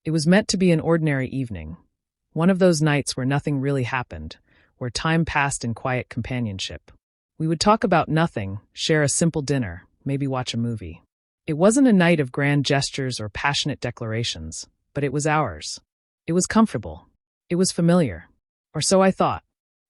It was meant to be an ordinary evening. One of those nights where nothing really happened, where time passed in quiet companionship. We would talk about nothing, share a simple dinner, maybe watch a movie. It wasn't a night of grand gestures or passionate declarations, but it was ours. It was comfortable. It was familiar. Or so I thought.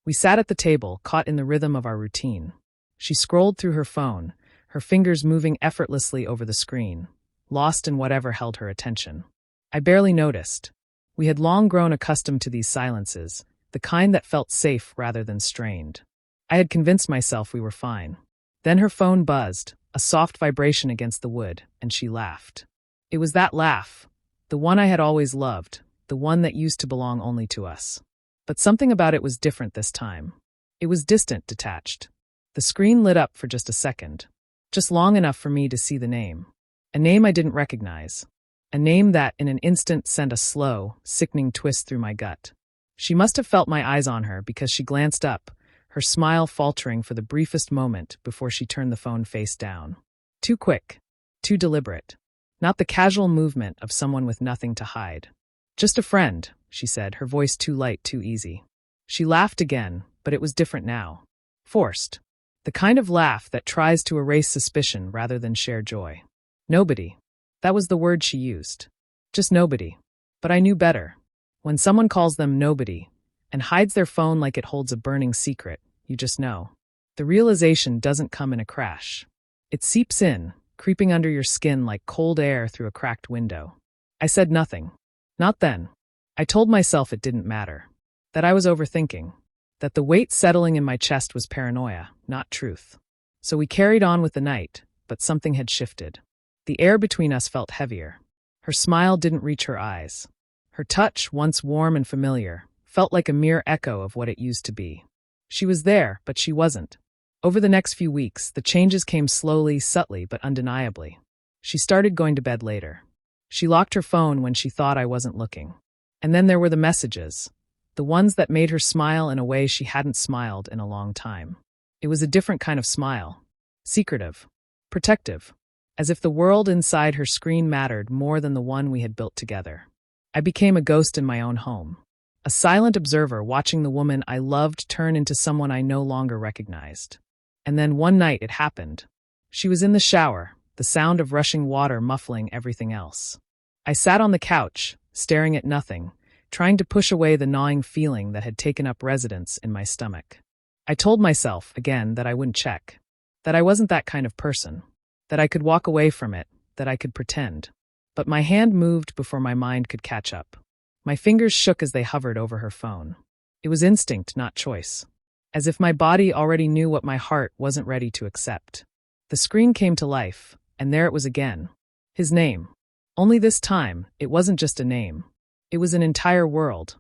We sat at the table, caught in the rhythm of our routine. She scrolled through her phone, her fingers moving effortlessly over the screen, lost in whatever held her attention. I barely noticed. We had long grown accustomed to these silences, the kind that felt safe rather than strained. I had convinced myself we were fine. Then her phone buzzed, a soft vibration against the wood, and she laughed. It was that laugh, the one I had always loved, the one that used to belong only to us. But something about it was different this time. It was distant, detached. The screen lit up for just a second, just long enough for me to see the name. A name I didn't recognize. A name that, in an instant, sent a slow, sickening twist through my gut. She must have felt my eyes on her because she glanced up, her smile faltering for the briefest moment before she turned the phone face down. Too quick. Too deliberate. Not the casual movement of someone with nothing to hide. "Just a friend," she said, her voice too light, too easy. She laughed again, but it was different now. Forced. The kind of laugh that tries to erase suspicion rather than share joy. Nobody. That was the word she used. Just nobody. But I knew better. When someone calls them nobody, and hides their phone like it holds a burning secret, you just know. The realization doesn't come in a crash. It seeps in, creeping under your skin like cold air through a cracked window. I said nothing. Not then. I told myself it didn't matter. That I was overthinking. That the weight settling in my chest was paranoia, not truth. So we carried on with the night, but something had shifted. The air between us felt heavier. Her smile didn't reach her eyes. Her touch, once warm and familiar, felt like a mere echo of what it used to be. She was there, but she wasn't. Over the next few weeks, the changes came slowly, subtly, but undeniably. She started going to bed later. She locked her phone when she thought I wasn't looking. And then there were the messages. The ones that made her smile in a way she hadn't smiled in a long time. It was a different kind of smile. Secretive. Protective. As if the world inside her screen mattered more than the one we had built together. I became a ghost in my own home. A silent observer watching the woman I loved turn into someone I no longer recognized. And then one night it happened. She was in the shower, the sound of rushing water muffling everything else. I sat on the couch, staring at nothing, trying to push away the gnawing feeling that had taken up residence in my stomach. I told myself, again, that I wouldn't check. That I wasn't that kind of person. That I could walk away from it, that I could pretend. But my hand moved before my mind could catch up. My fingers shook as they hovered over her phone. It was instinct, not choice. As if my body already knew what my heart wasn't ready to accept. The screen came to life, and there it was again. His name. Only this time, it wasn't just a name. It was an entire world.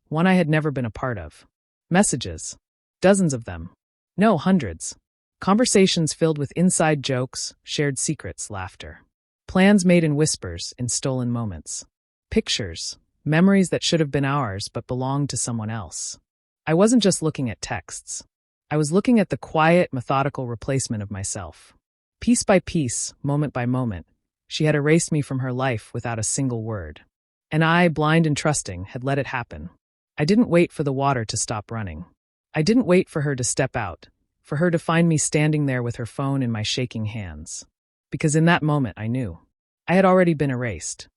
One I had never been a part of. Messages. Dozens of them. No, hundreds. Conversations filled with inside jokes, shared secrets, laughter. Plans made in whispers, in stolen moments. Pictures. Memories that should have been ours but belonged to someone else. I wasn't just looking at texts. I was looking at the quiet, methodical replacement of myself. Piece by piece, moment by moment, she had erased me from her life without a single word. And I, blind and trusting, had let it happen. I didn't wait for the water to stop running. I didn't wait for her to step out, for her to find me standing there with her phone in my shaking hands. Because in that moment I knew. I had already been erased.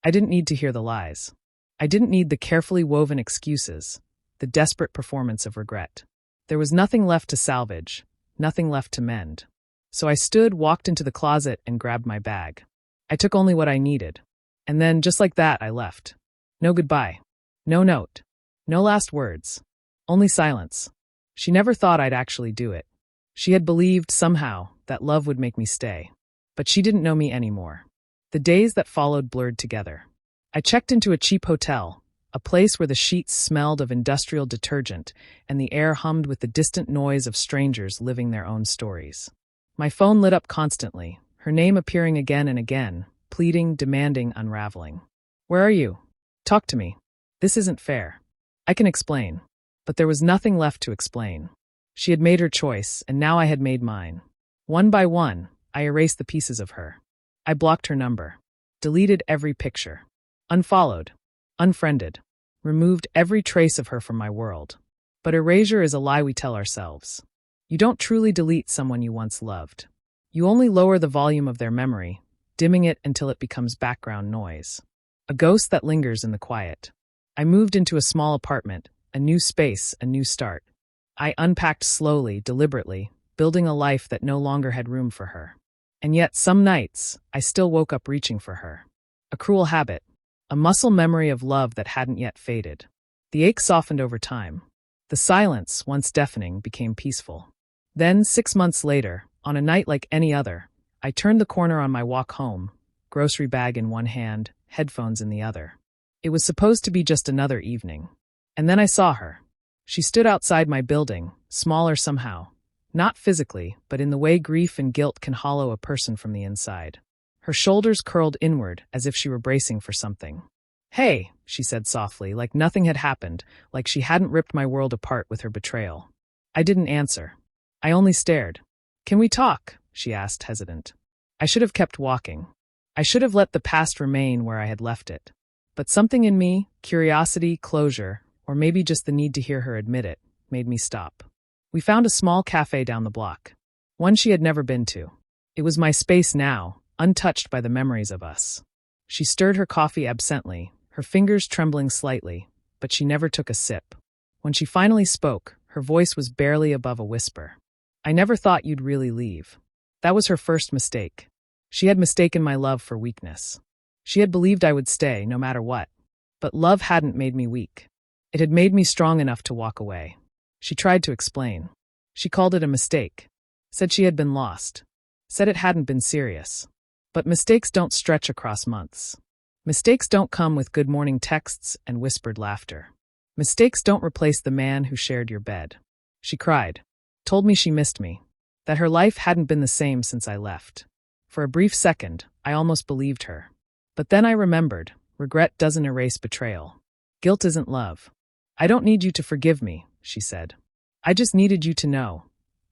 I didn't need to hear the lies. I didn't need the carefully woven excuses, the desperate performance of regret. There was nothing left to salvage, nothing left to mend. So I stood, walked into the closet, and grabbed my bag. I took only what I needed. And then, just like that, I left. No goodbye. No note. No last words. Only silence. She never thought I'd actually do it. She had believed, somehow, that love would make me stay. But she didn't know me anymore. The days that followed blurred together. I checked into a cheap hotel, a place where the sheets smelled of industrial detergent and the air hummed with the distant noise of strangers living their own stories. My phone lit up constantly, her name appearing again and again, pleading, demanding, unraveling. "Where are you? Talk to me. This isn't fair. I can explain." But there was nothing left to explain. She had made her choice, and now I had made mine. One by one, I erased the pieces of her. I blocked her number. Deleted every picture. Unfollowed. Unfriended. Removed every trace of her from my world. But erasure is a lie we tell ourselves. You don't truly delete someone you once loved. You only lower the volume of their memory, dimming it until it becomes background noise. A ghost that lingers in the quiet. I moved into a small apartment, a new space, a new start. I unpacked slowly, deliberately, building a life that no longer had room for her. And yet, some nights, I still woke up reaching for her. A cruel habit. A muscle memory of love that hadn't yet faded. The ache softened over time. The silence, once deafening, became peaceful. Then, 6 months later, on a night like any other, I turned the corner on my walk home, grocery bag in one hand, headphones in the other. It was supposed to be just another evening. And then I saw her. She stood outside my building, smaller somehow. Not physically, but in the way grief and guilt can hollow a person from the inside. Her shoulders curled inward, as if she were bracing for something. "Hey," she said softly, like nothing had happened, like she hadn't ripped my world apart with her betrayal. I didn't answer. I only stared. "Can we talk?" she asked, hesitant. I should have kept walking. I should have let the past remain where I had left it. But something in me, curiosity, closure, or maybe just the need to hear her admit it, made me stop. We found a small cafe down the block. One she had never been to. It was my space now, untouched by the memories of us. She stirred her coffee absently, her fingers trembling slightly, but she never took a sip. When she finally spoke, her voice was barely above a whisper. "I never thought you'd really leave." That was her first mistake. She had mistaken my love for weakness. She had believed I would stay, no matter what. But love hadn't made me weak. It had made me strong enough to walk away. She tried to explain. She called it a mistake. Said she had been lost. Said it hadn't been serious. But mistakes don't stretch across months. Mistakes don't come with good morning texts and whispered laughter. Mistakes don't replace the man who shared your bed. She cried. Told me she missed me. That her life hadn't been the same since I left. For a brief second, I almost believed her. But then I remembered, regret doesn't erase betrayal. Guilt isn't love. "I don't need you to forgive me," she said. "I just needed you to know.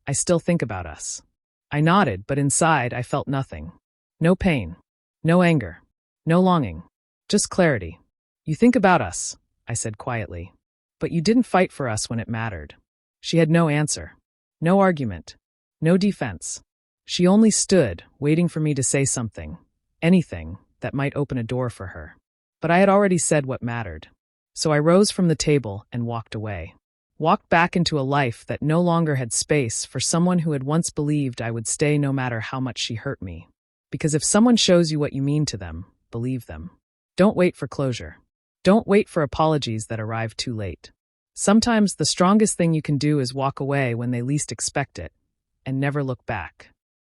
I still think about us." I nodded, but inside I felt nothing. No pain. No anger. No longing. Just clarity. "You think about us," I said quietly. "But you didn't fight for us when it mattered." She had no answer. No argument. No defense. She only stood, waiting for me to say something. Anything that might open a door for her. But I had already said what mattered. So I rose from the table and walked away. Walked back into a life that no longer had space for someone who had once believed I would stay no matter how much she hurt me. Because if someone shows you what you mean to them, believe them. Don't wait for closure. Don't wait for apologies that arrive too late. Sometimes the strongest thing you can do is walk away when they least expect it, and never look back.